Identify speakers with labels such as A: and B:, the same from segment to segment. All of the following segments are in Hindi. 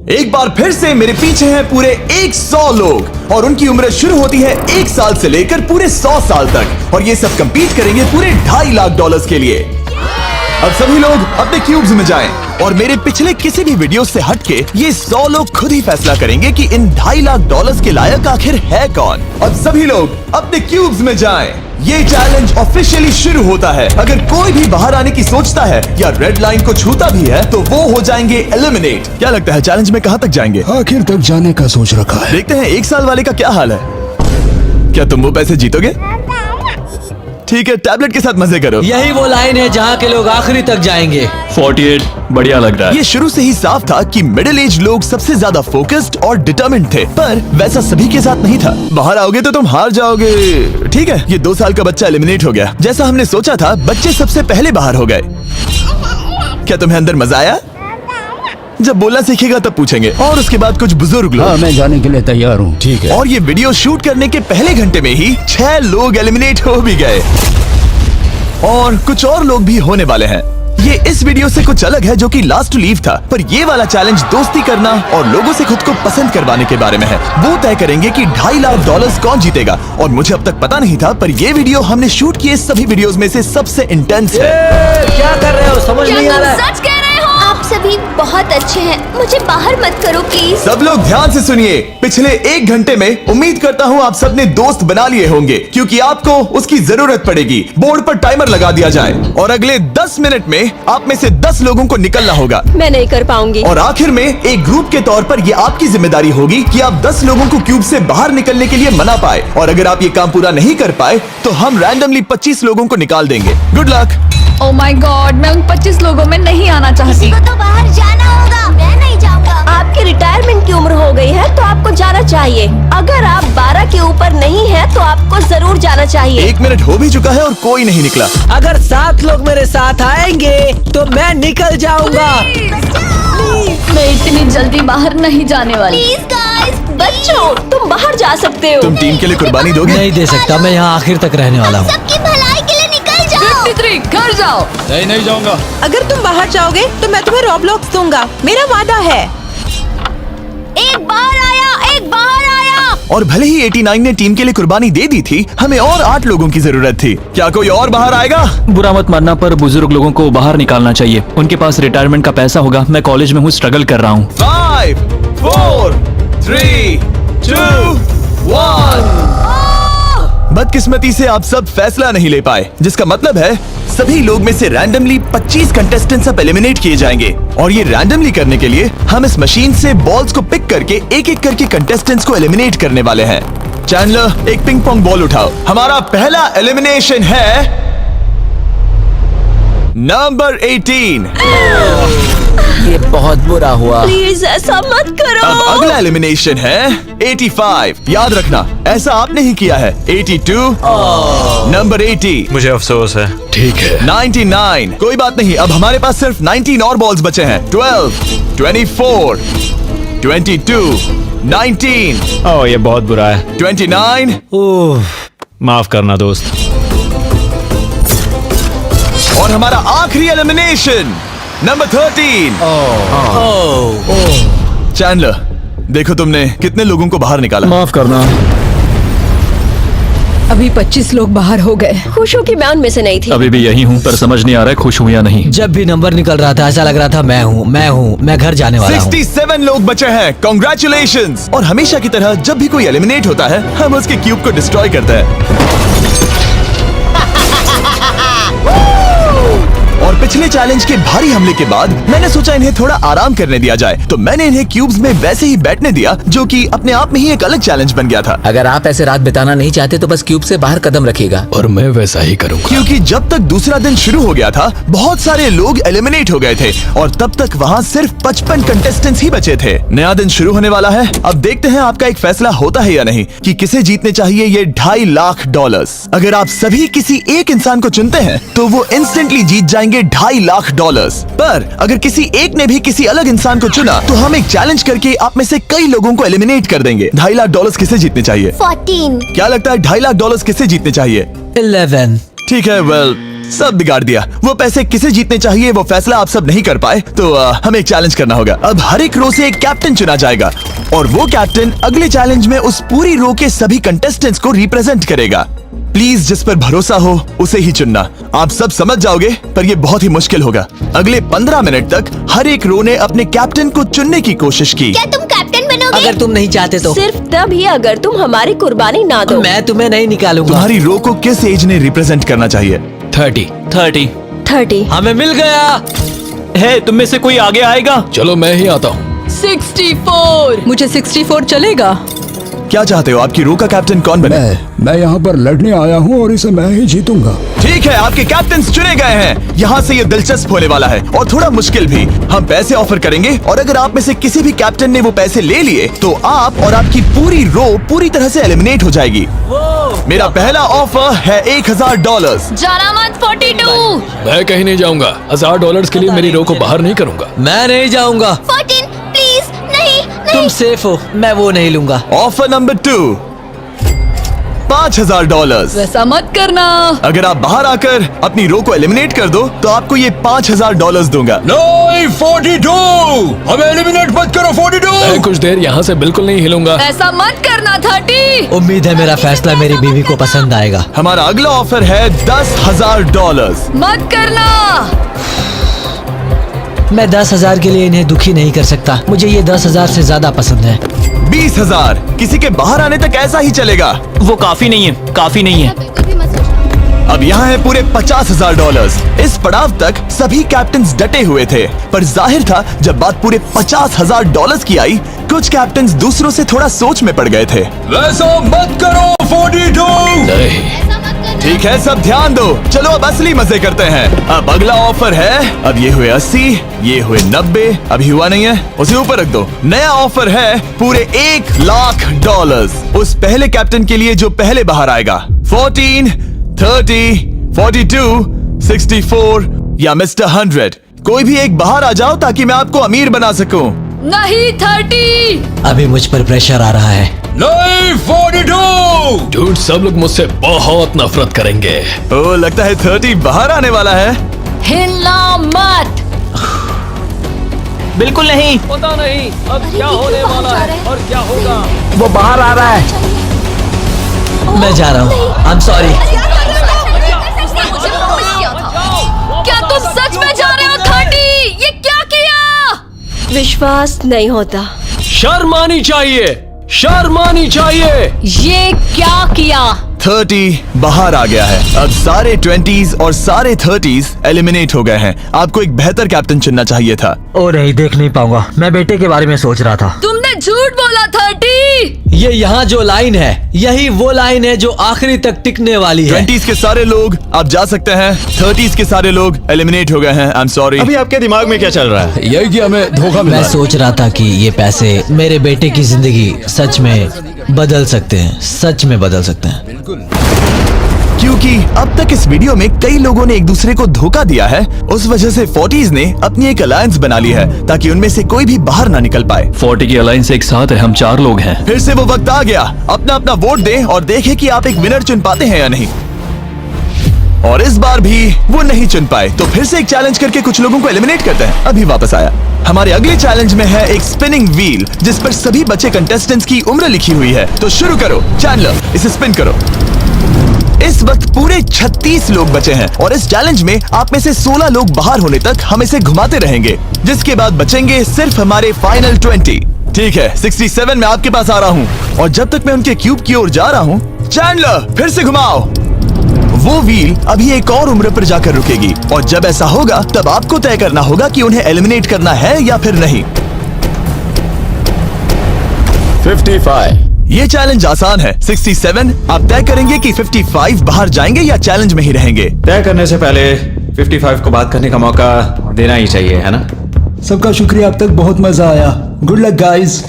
A: एक बार फिर से मेरे पीछे हैं पूरे 100 लोग और उनकी उम्र शुरू होती है 1 साल से लेकर पूरे 100 साल तक और ये सब compete करेंगे पूरे $2.5 लाख के लिए। अब सभी लोग अपने क्यूब्स में जाएं और मेरे पिछले किसी भी वीडियो से हटके ये 100 लोग खुद ही फैसला करेंगे कि इन $2.5 लाख के लायक आखिर है कौन। अब सभी लोग अपने क्यूब्स में जाएं। ये चैलेंज ऑफिशियली शुरू होता है। अगर कोई भी बाहर आने की सोचता है या रेड लाइन को छूता भी है तो वो हो जाएंगे एलिमिनेट। क्या लगता है चैलेंज में कहाँ तक जाएंगे?
B: आखिर तक जाने का सोच रखा है।
A: देखते हैं 1 साल वाले का क्या हाल है। क्या तुम वो पैसे जीतोगे? ठीक है, टैबलेट के साथ मजे करो।
C: यही वो लाइन है जहाँ के लोग आखिरी तक जाएंगे।
D: 48 बढ़िया लग रहा है।
A: ये शुरू से ही साफ था कि मिडिल एज लोग सबसे ज्यादा फोकस्ड और डिटरमिन्ड थे, पर वैसा सभी के साथ नहीं था। बाहर आओगे तो तुम हार जाओगे। ठीक है, ये 2 साल का बच्चा एलिमिनेट हो गया। जैसा हमने सोचा था, बच्चे सबसे पहले बाहर हो गए। क्या तुम्हें अंदर मजा आया? जब बोलना सीखेगा तब पूछेंगे। और उसके बाद कुछ बुजुर्ग लोग।
B: हाँ, मैं जाने के लिए तैयार हूँ।
C: ठीक है।
A: और ये वीडियो शूट करने के पहले घंटे में ही 6 लोग एलिमिनेट हो भी गए और कुछ और लोग भी होने वाले हैं। ये इस वीडियो से कुछ अलग है जो कि लास्ट टू लीव था, पर ये वाला चैलेंज दोस्ती करना और लोगों से खुद को पसंद करवाने के बारे में है। वो तय करेंगे कि $2.5 लाख कौन जीतेगा और मुझे अब तक पता नहीं था, पर ये वीडियो हमने शूट किए सभी वीडियोस में से सबसे इंटेंस है।
C: क्या कर रहे हो? समझ नहीं आ रहा है।
E: सच कह रहे हो? आप सभी बहुत अच्छे हैं, मुझे बाहर मत करो प्लीज।
A: सब लोग ध्यान से सुनिए। पिछले 1 घंटे में उम्मीद करता हूँ आप सबने दोस्त बना लिए होंगे, क्योंकि आपको उसकी जरूरत पड़ेगी। बोर्ड पर टाइमर लगा दिया जाए और अगले 10 मिनट में आप में से 10 लोगों को निकलना होगा।
E: मैं नहीं कर पाऊंगी।
A: और आखिर में एक ग्रुप के तौर पर ये आपकी जिम्मेदारी होगी कि आप 10 लोगों को क्यूब से बाहर निकलने के लिए मना पाए। और अगर आप ये काम पूरा नहीं कर पाए तो हम रैंडमली 25 लोगों को निकाल देंगे। Good luck.
F: Oh my God, मैं उन 25 लोगों में नहीं आना चाहती।
E: किसी को तो बाहर जाना होगा। मैं नहीं जाऊंगा। आपकी रिटायरमेंट की उम्र हो गई है तो आपको जाना चाहिए। अगर आप 12 के ऊपर नहीं है तो आपको जरूर जाना चाहिए।
A: 1 मिनट हो भी चुका है और कोई नहीं निकला।
C: अगर 7 लोग मेरे साथ आएंगे तो मैं निकल जाऊंगा।
F: मैं इतनी जल्दी बाहर नहीं जाने वाली।
E: प्लीज गाइस, बच्चों तुम बाहर जा सकते हो।
A: तुम टीम के लिए कुर्बानी दोगे?
C: नहीं दे सकता, मैं यहाँ आखिर तक रहने वाला हूँ।
E: सबकी भलाई के लिए निकल जाओ।
F: 53 घर जाओ।
D: नहीं जाऊंगा।
G: अगर तुम बाहर जाओगे तो मैं तुम्हें रॉब्लॉक्स दूंगा, मेरा वादा है।
E: एक बाहर आया, एक बाहर आया।
A: और भले ही 89 ने टीम के लिए कुर्बानी दे दी थी, हमें और 8 लोगों की जरूरत थी। क्या कोई और बाहर आएगा?
D: बुरा मत मानना, पर बुजुर्ग लोगों को बाहर निकालना चाहिए। उनके पास रिटायरमेंट का पैसा होगा। मैं कॉलेज में हूँ, स्ट्रगल कर रहा हूँ।
A: 5 4 3 2 1। बदकिस्मती से आप सब फैसला नहीं ले पाए, जिसका मतलब है सभी लोग में से रैंडमली 25 कंटेस्टेंट्स अब एलिमिनेट किए जाएंगे। और ये रैंडमली करने के लिए हम इस मशीन से बॉल्स को पिक करके एक एक करके कंटेस्टेंट्स को एलिमिनेट करने वाले हैं। चैंडलर, एक पिंग पोंग बॉल उठाओ। हमारा पहला एलिमिनेशन है नंबर 18।
C: ये बहुत बुरा हुआ।
E: प्लीज ऐसा मत करो।
A: अब अगला एलिमिनेशन है 85। याद रखना, ऐसा आपने ही किया है। 82, नंबर 80,
D: मुझे अफसोस है।
B: ठीक है।
A: 99। कोई बात नहीं, अब हमारे पास सिर्फ 19 और बॉल्स बचे हैं। 12, 24, 22, 19,
D: ओह, ये बहुत बुरा है।
A: 29
C: ओह,
D: माफ करना दोस्त।
A: और हमारा आखिरी एलिमिनेशन नंबर 13। चैंडलर, देखो तुमने कितने लोगों को बाहर निकाला।
D: माफ करना।
F: अभी 25 लोग बाहर हो गए।
E: खुश हूँ कि मैं उनमें से नहीं थी।
D: अभी भी यही हूँ, पर समझ नहीं आ रहा है खुश हूँ या नहीं।
C: जब भी नंबर निकल रहा था ऐसा लग रहा था मैं घर जाने वाला हूँ।
A: 67 लोग बचे हैं। कॉन्ग्रेचुलेशंस। और हमेशा की तरह जब भी कोई एलिमिनेट होता है, हम उसके क्यूब को डिस्ट्रॉय करते हैं। और पिछले चैलेंज के भारी हमले के बाद मैंने सोचा इन्हें थोड़ा आराम करने दिया जाए, तो मैंने इन्हें क्यूब्स में वैसे ही बैठने दिया, जो कि अपने आप में ही एक अलग चैलेंज बन गया था।
H: अगर आप ऐसे रात बिताना नहीं चाहते तो बस क्यूब से बाहर कदम रखिएगा।
B: और मैं वैसा ही करूँगा।
A: क्योंकि जब तक दूसरा दिन शुरू हो गया था, बहुत सारे लोग एलिमिनेट हो गए थे और तब तक वहाँ सिर्फ 55 कंटेस्टेंट्स ही बचे थे। नया दिन शुरू होने वाला है। अब देखते हैं आपका एक फैसला होता है या नहीं कि किसे जीतने चाहिए ये $2.5 लाख। अगर आप सभी किसी एक इंसान को चुनते हैं तो वो इंस्टेंटली जीत जाएंगे $2.5 लाख। पर अगर किसी एक ने भी किसी अलग इंसान को चुना तो हम एक चैलेंज करके आप में से कई लोगों को एलिमिनेट कर देंगे। $2.5 लाख किसे जीतने चाहिए?
E: 14।
A: क्या लगता है $2.5 लाख किसे जीतने चाहिए?
C: 11।
A: ठीक है, वेल सब बिगाड़ दिया। वो पैसे किसे जीतने चाहिए वो फैसला आप सब नहीं कर पाए, तो हमें एक चैलेंज करना होगा। अब हर एक रो से एक कैप्टन चुना जाएगा और वो कैप्टन अगले चैलेंज में उस पूरी रो के सभी कंटेस्टेंट्स को रिप्रेजेंट करेगा। प्लीज जिस पर भरोसा हो उसे ही चुनना। आप सब समझ जाओगे, पर ये बहुत ही मुश्किल होगा। अगले 15 मिनट तक हर एक रो ने अपने कैप्टन को चुनने की कोशिश की।
E: क्या तुम कैप्टन बनोगे?
C: अगर तुम नहीं चाहते तो
E: सिर्फ तभी अगर तुम हमारी कुर्बानी ना दो।
C: मैं तुम्हें नहीं निकालूंगा।
A: तुम्हारी रो को किस एज ने रिप्रेजेंट करना चाहिए?
B: 30।
E: 30।
C: हमें मिल गया।
D: है तुम में से कोई आगे आएगा?
B: चलो मैं ही आता हूँ।
G: 64। मुझे 64 चलेगा।
A: क्या चाहते हो, आपकी रो का कैप्टन कौन बने?
B: मैं यहाँ पर लड़ने आया हूँ और इसे मैं ही जीतूंगा।
A: ठीक है, आपके कैप्टन चुने गए हैं। यहाँ से ये दिलचस्प होने वाला है और थोड़ा मुश्किल भी। हम पैसे ऑफर करेंगे और अगर आप में से किसी भी कैप्टन ने वो पैसे ले लिए तो आप और आपकी पूरी रो पूरी तरह से एलिमिनेट हो जाएगी। मेरा पहला ऑफर है $1000।
F: जाना मत 42।
B: मैं कहीं नहीं जाऊंगा। $1000 के लिए मेरी रो को बाहर नहीं करूंगा।
C: मैं नहीं जाऊंगा।
E: 14 प्लीज नहीं
C: तुम
E: नहीं।
C: सेफ हो, मैं वो नहीं लूंगा।
A: Offer number 2, $5000।
F: वैसा मत करना।
A: अगर आप बाहर आकर अपनी रो को एलिमिनेट कर दो तो आपको ये $5000 दूंगा।
B: नहीं, 42। हमें एलिमिनेट मत करो। 42। मैं कुछ देर यहाँ से बिल्कुल नहीं हिलूंगा।
F: ऐसा मत करना 30।
C: उम्मीद है मेरा फैसला मेरी बीवी को पसंद आएगा।
A: हमारा अगला ऑफर है $10,000।
F: मत करना।
C: मैं 10,000 के लिए इन्हें दुखी नहीं कर सकता। मुझे ये 10,000 से ज्यादा पसंद है।
A: 20,000। किसी के बाहर आने तक ऐसा ही चलेगा।
D: वो काफी नहीं है, काफी नहीं है।
A: अब यहाँ है पूरे $50,000। इस पड़ाव तक सभी कैप्टन्स डटे हुए थे, पर जाहिर था जब बात पूरे $50,000 की आई, कुछ कैप्टन्स दूसरों से थोड़ा सोच में पड़ गए थे।
B: वैसा मत करो 42। नहीं।
A: ठीक है, सब ध्यान दो। चलो अब असली मजे करते हैं। अब अगला ऑफर है, अब ये हुए 80, ये हुए 90, अभी हुआ नहीं है, उसे ऊपर रख दो। नया ऑफर है पूरे $1,00,000 उस पहले कैप्टन के लिए जो पहले बाहर आएगा। 14, 30, 42, 64 या मिस्टर 100। कोई भी एक बाहर आ जाओ ताकि मैं आपको अमीर बना सकूं।
F: नहीं 30।
C: अभी मुझ पर प्रेशर आ रहा है।
B: नहीं 42। डूड, सब लोग मुझसे बहुत नफरत करेंगे।
A: ओ, लगता है 30 बाहर आने वाला है।
F: हिलना मत।
D: बिल्कुल नहीं।
F: पता नहीं अब क्या होने वाला है और क्या होगा।
C: वो बाहर आ रहा है। मैं जा रहा हूँ। आई एम सॉरी।
F: क्या तुम सच में जा रहे हो 30? ये क्या किया?
E: विश्वास नहीं होता।
B: शर्म आनी चाहिए, शर्म आनी चाहिए।
F: ये क्या किया?
A: 30 बाहर आ गया है। अब सारे 20s और सारे 30s एलिमिनेट हो गए हैं। आपको एक बेहतर कैप्टन चुनना चाहिए था।
C: ओ नहीं, देख नहीं पाऊंगा। मैं बेटे के बारे में सोच रहा था।
F: तुमने झूठ बोला 30।
C: ये यहाँ जो लाइन है, यही वो लाइन है जो आखिरी तक टिकने वाली है।
A: 20s के सारे लोग आप जा सकते हैं, 30s के सारे लोग एलिमिनेट हो गए हैं। आई एम सॉरी।
I: अभी आपके दिमाग में क्या चल रहा है?
B: यही कि हमें धोखा मिला।
C: मैं सोच रहा था कि ये पैसे मेरे बेटे की जिंदगी सच में बदल सकते हैं, सच में बदल सकते हैं।
A: क्योंकि अब तक इस वीडियो में कई लोगों ने एक दूसरे को धोखा दिया है, उस वजह से 40s ने अपनी एक अलायंस बना ली है ताकि उनमें से कोई भी बाहर ना निकल पाए।
D: 40 की अलायंस एक साथ है, हम 4 लोग हैं।
A: फिर से वो वक्त आ गया। अपना अपना वोट दें और देखें कि आप एक विनर चुन पाते हैं या नहीं। और इस बार भी वो नहीं चुन पाए, तो फिर से एक चैलेंज करके कुछ लोगों को एलिमिनेट करते हैं। अभी वापस आया। हमारे अगले चैलेंज में है एक स्पिनिंग व्हील जिस पर सभी बचे कंटेस्टेंट्स की उम्र लिखी हुई है। तो शुरू करो चैंडलर, इसे स्पिन करो। इस वक्त पूरे 36 लोग बचे हैं और इस चैलेंज में आप में से 16 लोग बाहर होने तक हम इसे घुमाते रहेंगे, जिसके बाद बचेंगे सिर्फ हमारे फाइनल 20। ठीक है, 67 में आपके पास आ रहा हूँ और जब तक मैं उनके क्यूब की ओर जा रहा हूँ, चैंडलर फिर से घुमाओ। वो व्हील अभी एक और उम्र पर जाकर रुकेगी और जब ऐसा होगा तब आपको तय करना होगा कि उन्हें एलिमिनेट करना है या फिर नहीं।
I: 55।
A: ये चैलेंज आसान है। 67 आप तय करेंगे कि 55 बाहर जाएंगे या चैलेंज में ही रहेंगे।
I: तय करने से पहले 55 को बात करने का मौका देना ही चाहिए, है ना?
B: सबका शुक्रिया, अब तक बहुत मजा आया। Good luck guys.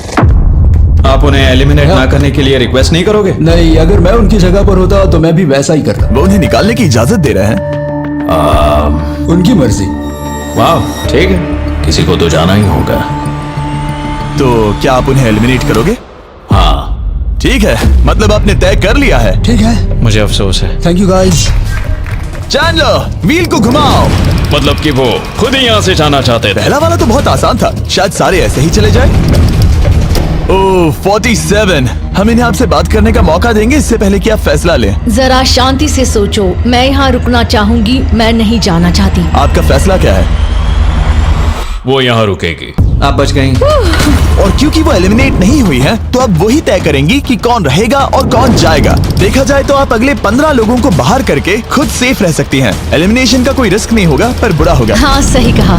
I: आप उन्हें एलिमिनेट ना करने के लिए रिक्वेस्ट नहीं करोगे?
B: नहीं, अगर मैं उनकी जगह पर होता तो मैं भी वैसा ही करता।
A: वो उन्हें निकालने की इजाजत दे रहे हैं।
B: उनकी मर्जी।
I: वाह, ठीक है, किसी को तो जाना ही होगा।
A: तो क्या आप उन्हें एलिमिनेट करोगे?
I: हाँ।
A: ठीक है, मतलब आपने तय कर लिया है।
B: ठीक है,
I: मुझे अफसोस है।
B: Thank you guys.
A: Chandler wheel को घुमाओ।
B: मतलब कि वो खुद ही यहाँ से जाना चाहते थे।
A: पहला वाला तो बहुत आसान था, शायद सारे ऐसे ही चले जाए। ओह 47, हम इन्हें आपसे बात करने का मौका देंगे इससे पहले कि आप फैसला लें।
F: जरा शांति से सोचो, मैं यहाँ रुकना चाहूंगी, मैं नहीं जाना चाहती।
A: आपका फैसला क्या है?
B: वो यहाँ रुकेगी।
I: आप बच गई।
A: और क्योंकि वो एलिमिनेट नहीं हुई है तो अब वही तय करेंगी कि कौन रहेगा और कौन जाएगा। देखा जाए तो आप अगले 15 लोगों को बाहर करके खुद सेफ रह सकती हैं। एलिमिनेशन का कोई रिस्क नहीं होगा पर बुरा होगा।
F: हाँ सही कहा।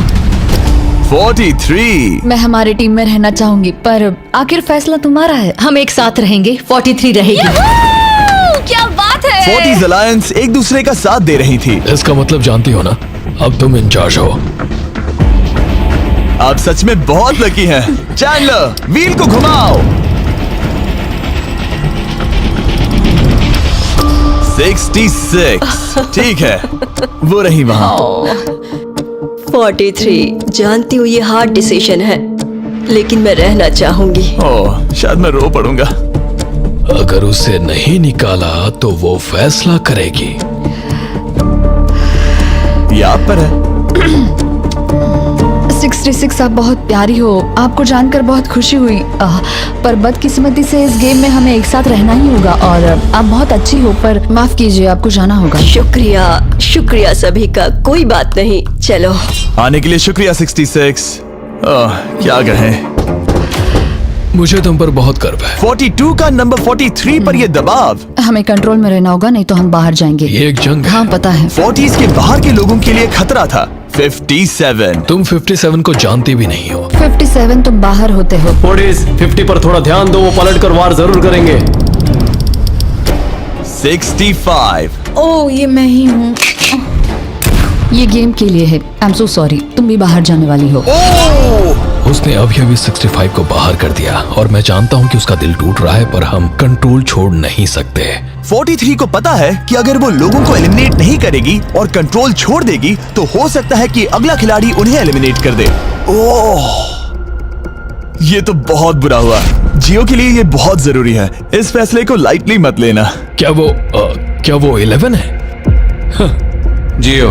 A: 43।
F: मैं हमारे टीम में रहना चाहूंगी, पर आखिर फैसला तुम्हारा है। हम एक साथ रहेंगे। 43 रहेगी। क्या बात है।
A: 40s अलायंस एक दूसरे का साथ दे रही थी।
B: इसका मतलब जानती हो ना, अब तुम इंचार्ज हो।
A: आप सच में बहुत लकी हैं। चैंडलर व्हील को घुमाओ। 66। ठीक है, वो रही वहां।
E: 43। जानती हूँ ये हार्ड डिसीजन है, लेकिन मैं रहना चाहूंगी।
A: ओह शायद मैं रो पड़ूंगा।
B: अगर उसे नहीं निकाला तो वो फैसला करेगी।
A: ये आप पर है।
F: 66 आप बहुत प्यारी हो, आपको जानकर बहुत खुशी हुई। पर बदकिस्मती से इस गेम में हमें एक साथ रहना ही होगा। और आप बहुत अच्छी हो, पर माफ कीजिए, आपको जाना होगा।
E: शुक्रिया शुक्रिया सभी का, कोई बात नहीं। चलो
A: आने के लिए शुक्रिया 66। क्या कहें।
B: मुझे तुम पर बहुत गर्व है।
A: 42 का नंबर 43 पर ये दबाव।
F: हमें कंट्रोल में रहना होगा, नहीं तो हम बाहर जाएंगे।
B: ये एक जंग है।
F: हाँ पता है।
A: 40s के बाहर के लोगों के लिए खतरा था। 57।
B: तुम 57 को जानती भी नहीं हो।
F: 57 तुम बाहर होते हो।
I: 50 पर थोड़ा ध्यान दो, वो पलट कर वार जरूर करेंगे।
A: 65।
F: ओह ये मैं ही हूँ। ये गेम के लिए है। आई एम सो सॉरी, तुम भी बाहर जाने वाली हो।
B: उसने अभी 65 को बाहर कर दिया और मैं जानता हूँ कि उसका दिल टूट रहा है, पर हम कंट्रोल छोड़ नहीं सकते।
A: 43 को पता है कि अगर वो लोगों को एलिमिनेट नहीं करेगी और कंट्रोल छोड़ देगी तो हो सकता है कि अगला खिलाड़ी उन्हें एलिमिनेट कर दे। ओह ये तो बहुत बुरा हुआ। जियो के लिए ये बहुत जरूरी है। इस फैसले को लाइटली मत लेना।
B: क्या वो 11 है?
I: जियो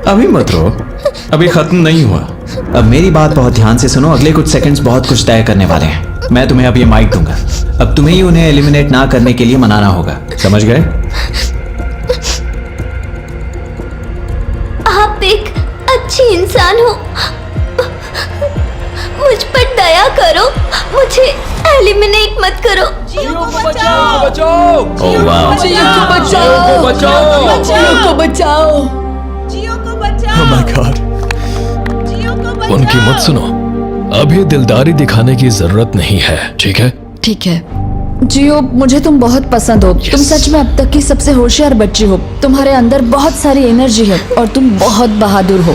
I: अभी मत रो, अभी खत्म नहीं हुआ। अब मेरी बात बहुत ध्यान से सुनो, अगले कुछ सेकंड्स बहुत कुछ तय करने वाले हैं। मैं तुम्हें अब ये माइक दूंगा, अब तुम्हें ही उन्हें एलिमिनेट ना करने के लिए मनाना होगा, समझ गए?
E: आप एक अच्छी इंसान हो, मुझ पर दया करो, मुझे एलिमिनेट मत करो।
B: जियो को बचाओ!
I: ओह वाह,
A: Oh my God।
B: उनकी मत सुनो, अभी दिलदारी दिखाने की जरूरत नहीं है, ठीक है?
F: ठीक है। जियो मुझे तुम बहुत पसंद हो। तुम सच में अब तक की सबसे होशियार बच्ची हो। तुम्हारे अंदर बहुत सारी एनर्जी है और तुम बहुत बहादुर हो।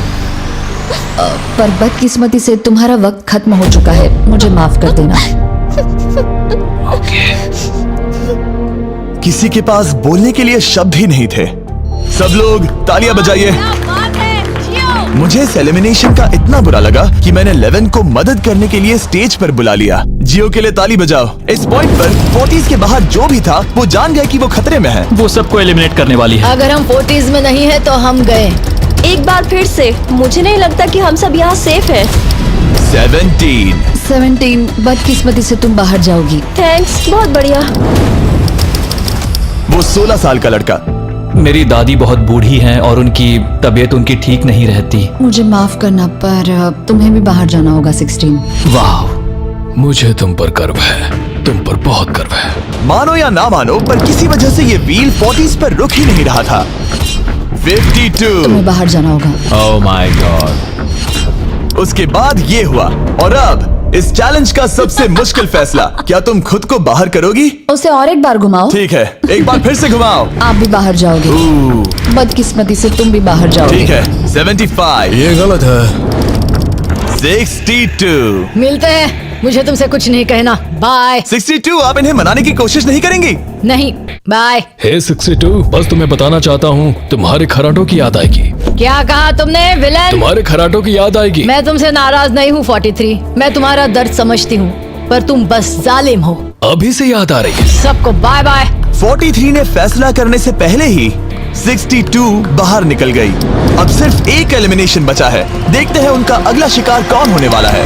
F: पर बदकिस्मती से तुम्हारा वक्त खत्म हो चुका है, मुझे माफ कर देना।
A: किसी के पास बोलने के लिए शब्द ही नहीं थे। सब लोग तालियां बजाइए। मुझे इस एलिमिनेशन का इतना बुरा लगा कि मैंने 11 को मदद करने के लिए स्टेज पर बुला लिया। जियो के लिए ताली बजाओ। इस पॉइंट पर 40s के बाहर जो भी था वो जान गया कि वो खतरे में है।
D: वो सबको एलिमिनेट करने वाली है।
F: अगर हम 40s में नहीं है तो हम गए।
E: एक बार फिर से, मुझे नहीं लगता कि हम सब यहाँ सेफ हैं।
A: 17।
F: बदकिस्मती से तुम बाहर जाओगी।
E: थैंक्स, बहुत बढ़िया।
A: वो 16 साल का लड़का।
D: मेरी दादी बहुत बूढ़ी हैं और उनकी तबीयत उनकी ठीक नहीं रहती।
F: मुझे माफ करना, पर तुम्हें भी बाहर जाना होगा। 16।
D: वाह,
B: मुझे तुम पर गर्व है, तुम पर बहुत गर्व है।
A: मानो या ना मानो, पर किसी वजह से ये व्हील 40s पर रुक ही नहीं रहा था। 52।
F: तुम्हें बाहर जाना होगा।
I: ओह माय गॉड।
A: उसके बाद ये हुआ और अब इस चैलेंज का सबसे मुश्किल फैसला। क्या तुम खुद को बाहर करोगी?
F: उसे और एक बार घुमाओ।
A: ठीक है, एक बार फिर से घुमाओ।
F: आप भी बाहर जाओगे। बदकिस्मती से तुम भी बाहर जाओगे।
A: ठीक है। 75।
B: ये गलत है।
A: 62।
F: मिलते हैं, मुझे तुमसे कुछ नहीं कहना। बाय।
A: 62। आप इन्हें मनाने की कोशिश नहीं करेंगी?
F: नहीं, बाय।
B: हे 62, बस तुम्हें बताना चाहता हूँ, तुम्हारे खराटों की याद आएगी।
F: क्या कहा तुमने विलेन?
B: तुम्हारे खराटों की याद आएगी।
F: मैं तुमसे नाराज नहीं हूँ 43। मैं तुम्हारा दर्द समझती हूँ, पर तुम बस जालिम हो।
B: अभी से याद आ रही है।
F: सबको बाय बाय।
A: 43 ने फैसला करने से पहले ही 62 बाहर निकल गई। अब सिर्फ एक एलिमिनेशन बचा है। देखते हैं उनका अगला शिकार कौन होने वाला है।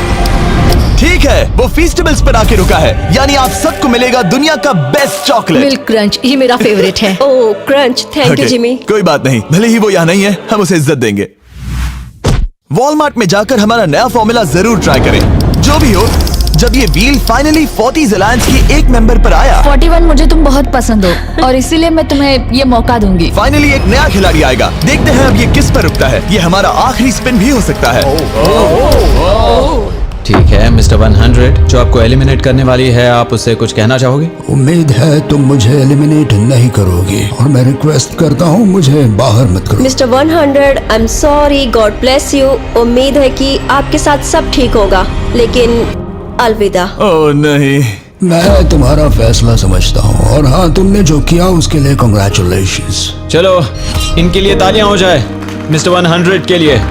A: ठीक है, वो फीस्टेबल्स पर आके रुका है, यानी आप सबको मिलेगा दुनिया का बेस्ट चॉकलेट।
G: मिल्क क्रंच, ये मेरा फेवरेट है।
E: Oh crunch, thank you
A: Okay,
E: Jimmy.
A: कोई बात नहीं, भले ही वो यहाँ नहीं है, हम उसे इज्जत देंगे। वॉलमार्ट में जाकर हमारा नया फॉर्मूला जरूर ट्राई करें। जो भी हो, जब ये व्हील फाइनली 40s अलायंस के एक मेंबर पर आया,
F: 41 मुझे तुम बहुत पसंद हो और इसीलिए मैं तुम्हें ये मौका दूंगी।
A: फाइनली एक नया खिलाड़ी आएगा। देखते हैं अब ये किस पर रुकता है। ये हमारा आखिरी स्पिन भी हो सकता है।
I: ठीक है मिस्टर 100, जो आपको एलिमिनेट करने वाली है, आप उससे कुछ कहना चाहोगे?
J: उम्मीद है तुम मुझे एलिमिनेट नहीं करोगे और मैं रिक्वेस्ट करता हूँ मुझे बाहर मत करो।
E: Mister 100, I am sorry, God bless you. उम्मीद है कि आपके साथ सब ठीक होगा, लेकिन अलविदा।
A: ओह नहीं।
J: मैं तुम्हारा फैसला समझता हूँ और हाँ, तुमने जो किया उसके लिए कॉन्ग्रेचुलेशंस।
I: चलो इनके लिए तालियां हो जाए, मिस्टर 100 के लिए।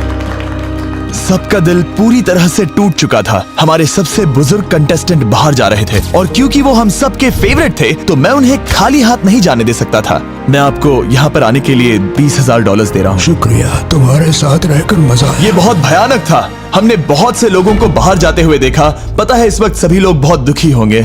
A: सबका दिल पूरी तरह से टूट चुका था। हमारे सबसे बुजुर्ग कंटेस्टेंट बाहर जा रहे थे और क्योंकि वो हम सबके फेवरेट थे तो मैं उन्हें खाली हाथ नहीं जाने दे सकता था। मैं आपको यहाँ पर आने के लिए $20,000 दे रहा हूँ।
J: शुक्रिया, तुम्हारे साथ रहकर मजा आया।
A: ये बहुत भयानक था। हमने बहुत से लोगों को बाहर जाते हुए देखा। पता है इस वक्त सभी लोग बहुत दुखी होंगे,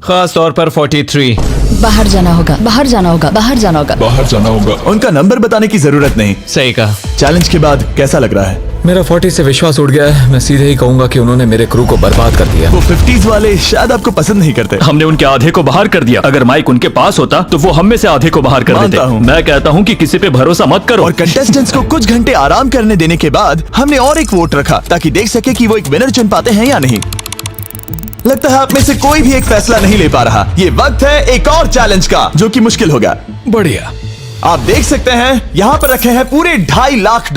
I: खास तौर पर 43।
F: बाहर जाना होगा, बाहर जाना होगा, बाहर जाना होगा।
B: बाहर जाना होगा।
A: उनका नंबर बताने की जरूरत नहीं।
I: सही कहा।
A: चैलेंज के बाद कैसा लग रहा है?
B: मेरा 40 से विश्वास उड़ गया है। मैं सीधे ही कहूंगा कि उन्होंने मेरे क्रू को बर्बाद कर दिया।
A: वो 50s वाले शायद आपको पसंद नहीं करते।
D: हमने उनके आधे को बाहर कर दिया। अगर माइक उनके पास होता तो वो हम में से आधे को बाहर कर
A: मानता
D: देते।
A: हूँ।
D: मैं कहता हूँ कि किसी पे भरोसा मत करो।
A: और कंटेस्टेंट्स को कुछ घंटे आराम करने देने के बाद हमने और एक वोट रखा ताकि देख सके कि वो एक विनर चुन पाते हैं या नहीं। लगता है आप में से कोई भी एक फैसला नहीं ले पा रहा। ये वक्त है एक और चैलेंज का, जो कि मुश्किल होगा।
B: बढ़िया।
A: आप देख सकते हैं यहाँ पर रखे हैं पूरे $2.5 लाख।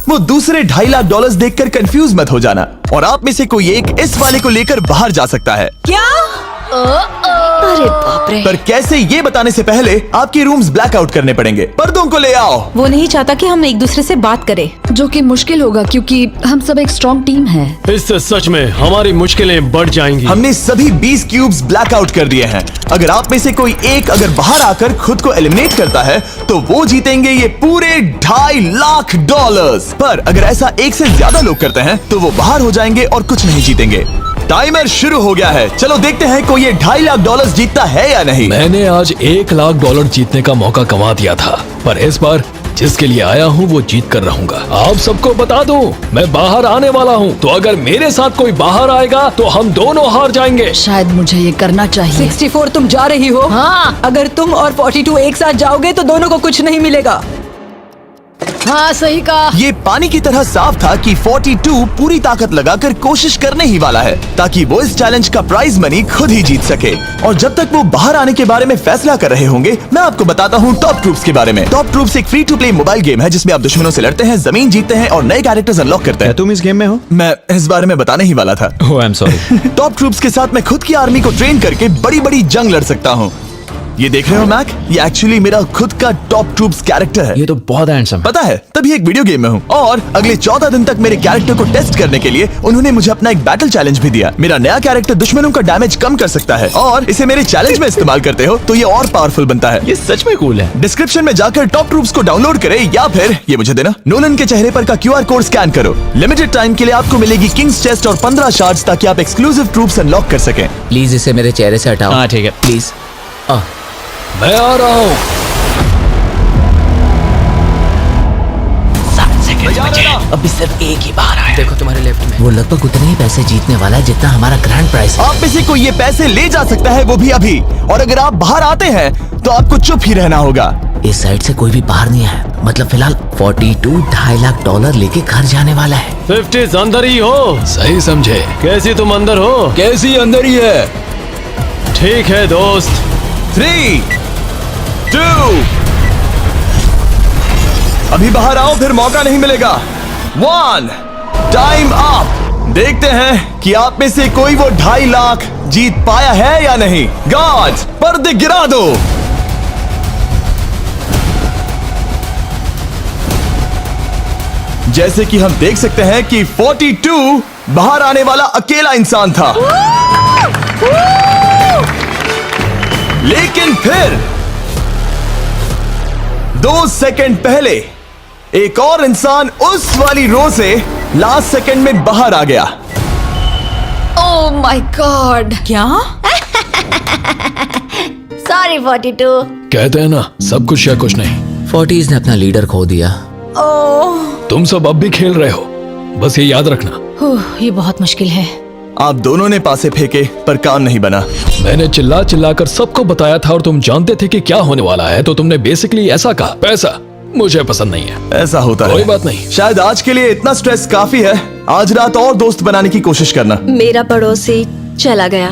A: वो दूसरे $2.5 लाख देखकर कंफ्यूज मत हो जाना। और आप में से कोई एक इस वाले को लेकर बाहर जा सकता है।
G: क्या?
E: अरे बाप रे।
A: पर कैसे, ये बताने से पहले आपके रूम्स ब्लैकआउट करने पड़ेंगे। पर्दों को ले आओ।
G: वो नहीं चाहता कि हम एक दूसरे से बात करें।
F: जो कि मुश्किल होगा क्योंकि हम सब एक स्ट्रॉन्ग टीम है।
B: इससे सच में हमारी मुश्किलें बढ़ जाएंगी।
A: हमने सभी 20 क्यूब्स ब्लैकआउट कर दिए हैं। अगर आप में से कोई एक अगर बाहर आकर खुद को एलिमिनेट करता है तो वो जीतेंगे ये पूरे $2.5 लाख। पर अगर ऐसा एक से ज्यादा लोग करते हैं तो वो बाहर हो जाएंगे और कुछ नहीं जीतेंगे। टाइमर शुरू हो गया है। चलो देखते हैं कोई ये $2.5 लाख जीतता है या नहीं।
B: मैंने आज $1 लाख जीतने का मौका कमा दिया था, पर इस बार जिसके लिए आया हूँ वो जीत कर रहूंगा। आप सबको बता दूं, मैं बाहर आने वाला हूँ, तो अगर मेरे साथ कोई बाहर आएगा तो हम दोनों हार जाएंगे।
F: शायद मुझे ये करना चाहिए।
G: 64 तुम जा रही हो?
F: हाँ।
G: अगर तुम और 42 एक साथ जाओगे तो दोनों को कुछ नहीं मिलेगा।
F: हाँ सही कहा।
A: ये पानी की तरह साफ था कि 42 पूरी ताकत लगाकर कोशिश करने ही वाला है ताकि वो इस चैलेंज का प्राइज मनी खुद ही जीत सके। और जब तक वो बाहर आने के बारे में फैसला कर रहे होंगे, मैं आपको बताता हूँ टॉप ट्रूप्स के बारे में। टॉप ट्रूप्स एक free to play mobile game है जिसमें आप दुश्मनों से लड़ते हैं, जमीन जीतते हैं और नए कैरेक्टर्स अनलॉक करते हैं।
I: तुम इस गेम में हो?
A: मैं इस बारे में बताने ही वाला था।
I: Oh I am sorry.
A: Top troops के साथ मैं खुद की आर्मी को ट्रेन करके बड़ी बड़ी जंग लड़ सकता हूँ। ये देख रहे हो मैक, ये एक्चुअली मेरा खुद का टॉप ट्रूप्स कैरेक्टर है।
I: ये तो बहुत हैंडसम।
A: पता है, तभी एक वीडियो गेम में हूँ। और अगले 14 दिन तक मेरे कैरेक्टर को टेस्ट करने के लिए उन्होंने मुझे अपना एक बैटल चैलेंज भी दिया। मेरा नया कैरेक्टर दुश्मनों का डैमेज कम कर सकता है और इसे मेरे चैलेंज में इस्तेमाल करते हो तो ये और पावरफुल बनता है।
I: ये सच में कूल है।
A: डिस्क्रिप्शन में जाकर टॉप ट्रूप्स को डाउनलोड करें या फिर ये मुझे देना, नोलन के चेहरे पर का QR कोड स्कैन करो। लिमिटेड टाइम के लिए आपको मिलेगी किंग्स चेस्ट और 15 शार्ड्स ताकि आप एक्सक्लूसिव ट्रूप्स अनलॉक कर सकें।
H: प्लीज इसे मेरे चेहरे से हटाओ।
I: हाँ ठीक है।
H: प्लीज।
B: मैं आ रहा हूँ।
H: अभी सिर्फ एक ही बाहर आया। देखो तुम्हारे लेफ्ट में। वो लगभग उतने ही पैसे जीतने वाला है जितना हमारा ग्रैंड प्राइस है।
A: आप में से कोई ये पैसे ले जा सकता है, वो भी अभी। और अगर आप बाहर आते हैं तो आपको चुप ही रहना होगा।
H: इस साइड से कोई भी बाहर नहीं आया। मतलब फिलहाल 42 $2.5 लाख लेके घर जाने वाला है।
B: 50 अंदर ही हो। सही समझे। कैसी तुम अंदर हो? कैसी अंदर ही है। ठीक है दोस्त।
A: 3, 2, अभी बाहर आओ, फिर मौका नहीं मिलेगा। 1, टाइम अप। देखते हैं कि आप में से कोई वो $2.5 लाख जीत पाया है या नहीं। गार्ड्स, पर्दे गिरा दो। जैसे कि हम देख सकते हैं कि 42 बाहर आने वाला अकेला इंसान था, लेकिन फिर 2 सेकंड पहले एक और इंसान उस वाली रो से लास्ट सेकंड में बाहर आ गया।
F: ओह माय गॉड।
G: क्या?
E: सॉरी 42।
B: कहते हैं ना, सब कुछ या कुछ नहीं।
H: 40s ने अपना लीडर खो दिया।
B: तुम सब अब भी खेल रहे हो, बस ये याद रखना।
G: ये बहुत मुश्किल है।
A: आप दोनों ने पासे फेंके पर काम नहीं बना।
B: मैंने चिल्ला चिल्ला कर सबको बताया था और तुम जानते थे कि क्या होने वाला है, तो तुमने बेसिकली ऐसा कहा, पैसा मुझे पसंद नहीं है।
A: ऐसा होता है।
B: कोई बात नहीं।
A: शायद आज के लिए इतना स्ट्रेस काफी है। आज रात और दोस्त बनाने की कोशिश करना।
E: मेरा पड़ोसी चला गया।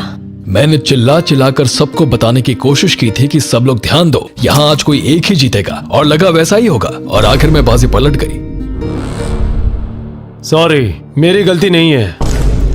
B: मैंने चिल्ला चिल्ला कर सबको बताने की कोशिश की थी कि सब लोग ध्यान दो, यहाँ आज कोई एक ही जीतेगा, और लगा वैसा ही होगा, और आखिर में बाजी पलट गई।
K: सॉरी, मेरी गलती नहीं है।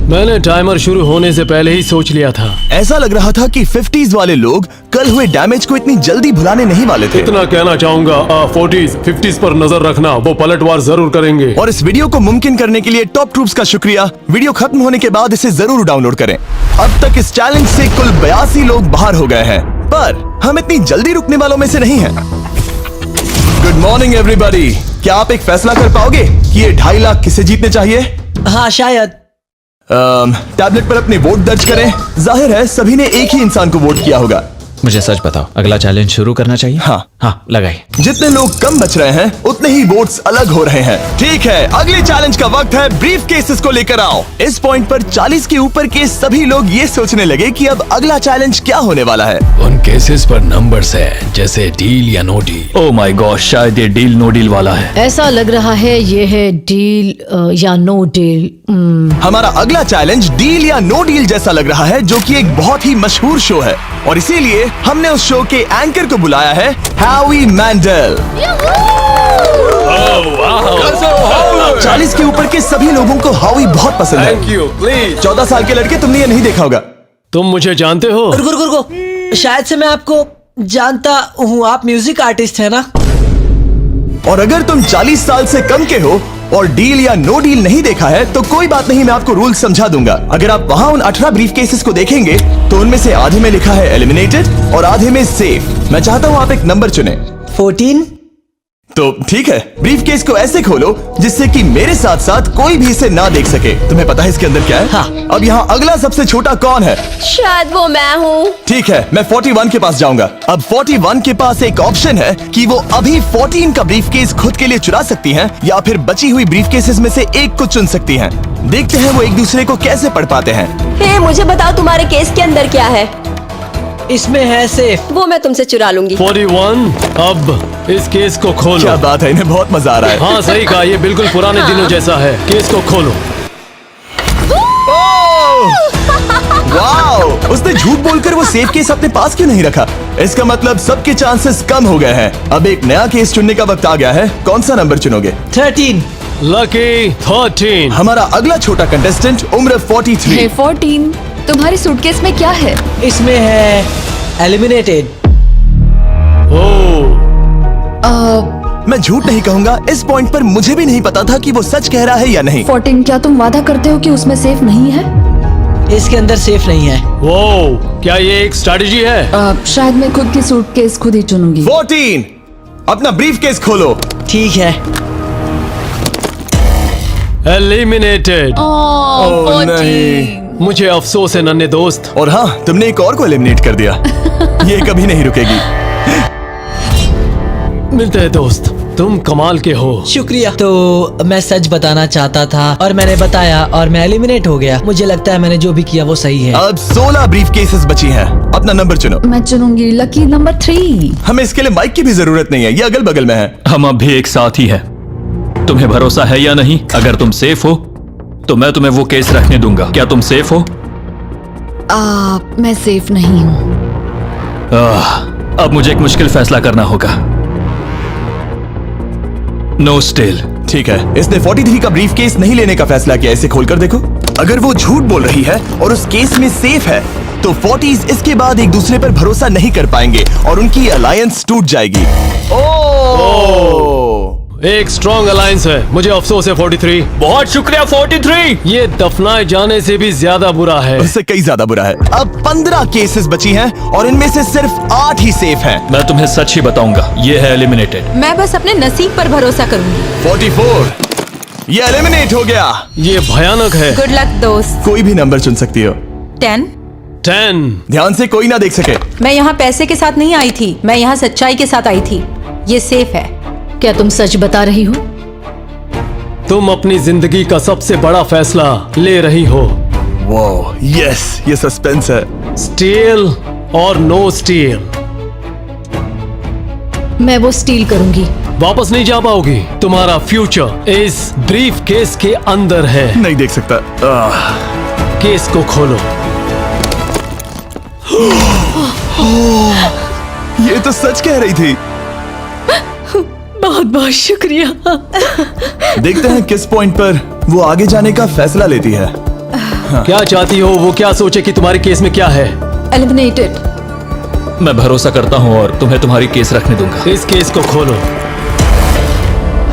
K: मैंने टाइमर शुरू होने से पहले ही सोच लिया था।
A: ऐसा लग रहा था कि 50s वाले लोग कल हुए डैमेज को इतनी जल्दी भुलाने नहीं वाले थे।
K: इतना कहना चाहूंगा, 40s 50s पर नजर रखना, वो पलटवार जरूर करेंगे।
A: और इस वीडियो को मुमकिन करने के लिए टॉप ट्रूप्स का शुक्रिया। वीडियो खत्म होने के बाद इसे जरूर डाउनलोड करें। अब तक इस चैलेंज से कुल 82 लोग बाहर हो गए हैं, पर हम इतनी जल्दी रुकने वालों में से नहीं हैं। Good morning everybody. क्या आप एक फैसला कर पाओगे कि ये 2.5 लाख किसे जीतने चाहिए?
C: हाँ शायद।
A: टैबलेट पर अपने वोट दर्ज करें। जाहिर है सभी ने एक ही इंसान को वोट किया होगा।
I: मुझे सच बताओ, अगला चैलेंज शुरू करना चाहिए?
A: हाँ
I: लगाइए।
A: जितने लोग कम बच रहे हैं उतने ही वोट्स अलग हो रहे हैं। ठीक है, अगले चैलेंज का वक्त है। ब्रीफ केसेस को लेकर आओ। इस पॉइंट पर 40 के ऊपर के सभी लोग ये सोचने लगे कि अब अगला चैलेंज क्या होने वाला है।
B: उन केसेस पर नंबर्स है, जैसे डील या no deal.
D: Oh my God, शायद ये डील नो डील वाला है।
G: ऐसा लग रहा है ये है डील या नो डील।
A: हमारा अगला चैलेंज डील या नो डील जैसा लग रहा है, जो कि एक बहुत ही मशहूर शो है, और इसीलिए हमने उस शो के एंकर को बुलाया है, हैवी मैंडल। 40 के ऊपर के सभी लोगों को हावी बहुत पसंद है।
K: Thank you, please.
A: 14 साल के लड़के, तुमने ये नहीं देखा होगा।
K: तुम मुझे जानते हो?
C: रुको, शायद से मैं आपको जानता हूँ। आप म्यूजिक आर्टिस्ट है ना?
A: और अगर तुम 40 साल से कम के हो और डील या नो डील नहीं देखा है तो कोई बात नहीं, मैं आपको रूल समझा दूंगा। अगर आप वहां उन 18 ब्रीफ केसेस को देखेंगे तो उनमें से आधे में लिखा है एलिमिनेटेड और आधे में सेफ। मैं चाहता हूं आप एक नंबर चुने।
C: 14।
A: तो ठीक है, ब्रीफ केस को ऐसे खोलो जिससे कि मेरे साथ साथ कोई भी इसे ना देख सके। तुम्हें पता है इसके अंदर क्या है?
C: हाँ।
A: अब यहाँ अगला सबसे छोटा कौन है?
E: शायद वो मैं हूँ।
A: ठीक है, मैं 41 के पास जाऊंगा। अब 41 के पास एक ऑप्शन है कि वो अभी 14 का ब्रीफ केस खुद के लिए चुरा सकती हैं, या फिर बची हुई ब्रीफ केसेस में से एक को चुन सकती हैं। देखते हैं वो एक दूसरे को कैसे पढ़ पाते हैं।
E: हे, मुझे बताओ तुम्हारे केस के अंदर क्या है?
C: इसमें है सेफ।
E: वो मैं तुमसे चुरा लूंगी।
K: 41, अब इस केस को खोलो।
A: क्या बात है, इन्हें बहुत मजा आ रहा है।
K: हाँ सही कहा, ये बिल्कुल पुराने दिनों जैसा है। केस को खोलो।
A: वाओ! उसने झूठ बोलकर वो सेफ केस अपने पास क्यों नहीं रखा? इसका मतलब सबके चांसेस कम हो गए हैं। अब एक नया केस चुनने का वक्त आ गया है। कौन सा नंबर चुनोगे?
C: 13।
K: लकी 13।
A: हमारा अगला छोटा कंटेस्टेंट उम्र 43।
F: हे 14, तुम्हारी सूटकेस में क्या है?
C: इसमें है एलिमिनेटेड।
A: मैं झूठ नहीं कहूंगा, इस पॉइंट पर मुझे भी नहीं पता था कि वो सच कह रहा है या नहीं।
F: 14, क्या तुम वादा करते हो कि उसमें सेफ नहीं है?
C: इसके अंदर सेफ नहीं है।
K: वो क्या ये एक स्ट्रैटेजी है?
F: शायद मैं खुद की सूटकेस खुद ही चुनूंगी।
A: 14, अपना ब्रीफ केस खोलो।
C: ठीक है।
K: एलिमिनेटेड।
A: ओह नहीं,
K: मुझे अफसोस है नन्हे दोस्त।
A: और हाँ, तुमने एक और को एलिमिनेट कर दिया। ये कभी नहीं रुकेगी।
K: मिलते हैं दोस्त, तुम कमाल के हो।
C: शुक्रिया। तो मैं सच बताना चाहता था और मैंने बताया और मैं एलिमिनेट हो गया। मुझे लगता है मैंने जो भी किया वो सही है।
A: अब 16 ब्रीफ केसेस बची हैं। अपना नंबर चुनो।
F: मैं चुनूंगी लकी नंबर 3।
A: हमें इसके लिए माइक की भी जरूरत नहीं है, ये अगल बगल में है।
D: हम अब भी एक साथ ही है। तुम्हें भरोसा है या नहीं? अगर तुम सेफ हो तो मैं तुम्हें वो केस रखने दूंगा। क्या तुम सेफ हो?
F: मैं सेफ नहीं हूँ।
D: अब मुझे एक मुश्किल फैसला करना होगा। Know still.
A: ठीक है, इसने 43 का ब्रीफ केस नहीं लेने का फैसला किया। इसे खोलकर देखो। अगर वो झूठ बोल रही है और उस केस में सेफ है तो 40s इसके बाद एक दूसरे पर भरोसा नहीं कर पाएंगे और उनकी अलायंस टूट जाएगी। ओह!
K: एक स्ट्रॉन्ग अलायंस है। मुझे अफसोस है 43।
D: बहुत शुक्रिया 43।
K: ये दफनाए जाने से भी ज्यादा बुरा है।
A: उससे कई ज्यादा बुरा है। अब 15 केसेस बची हैं और इनमें से सिर्फ 8 ही सेफ हैं।
D: मैं तुम्हें सच ही बताऊंगा, ये है एलिमिनेटेड।
L: मैं बस अपने नसीब पर भरोसा करूंगी।
A: 44, ये एलिमिनेट हो गया।
K: ये भयानक है।
L: गुड लक दोस्त।
A: कोई भी नंबर चुन सकती हो।
L: 10।
A: ध्यान से कोई ना देख सके।
L: मैं यहाँ पैसे के साथ नहीं आई थी, मैं यहाँ सच्चाई के साथ आई थी। ये सेफ है।
G: क्या तुम सच बता रही हो?
K: तुम अपनी जिंदगी का सबसे बड़ा फैसला ले रही हो।
A: वो यस, ये सस्पेंस है।
K: स्टील और नो स्टील।
G: मैं वो स्टील करूंगी।
K: वापस नहीं जा पाओगी। तुम्हारा फ्यूचर इस ब्रीफ केस के अंदर है।
A: नहीं देख सकता।
K: केस को खोलो।
A: ये तो सच कह रही थी।
G: बहुत बहुत शुक्रिया।
A: देखते हैं किस पॉइंट पर वो आगे जाने का फैसला लेती है।
K: क्या चाहती हो? वो क्या सोचे कि तुम्हारे केस में क्या है?
L: एलिमिनेटेड।
D: मैं भरोसा करता हूँ और तुम्हें तुम्हारी केस रखने दूंगा।
K: इस केस को खोलो।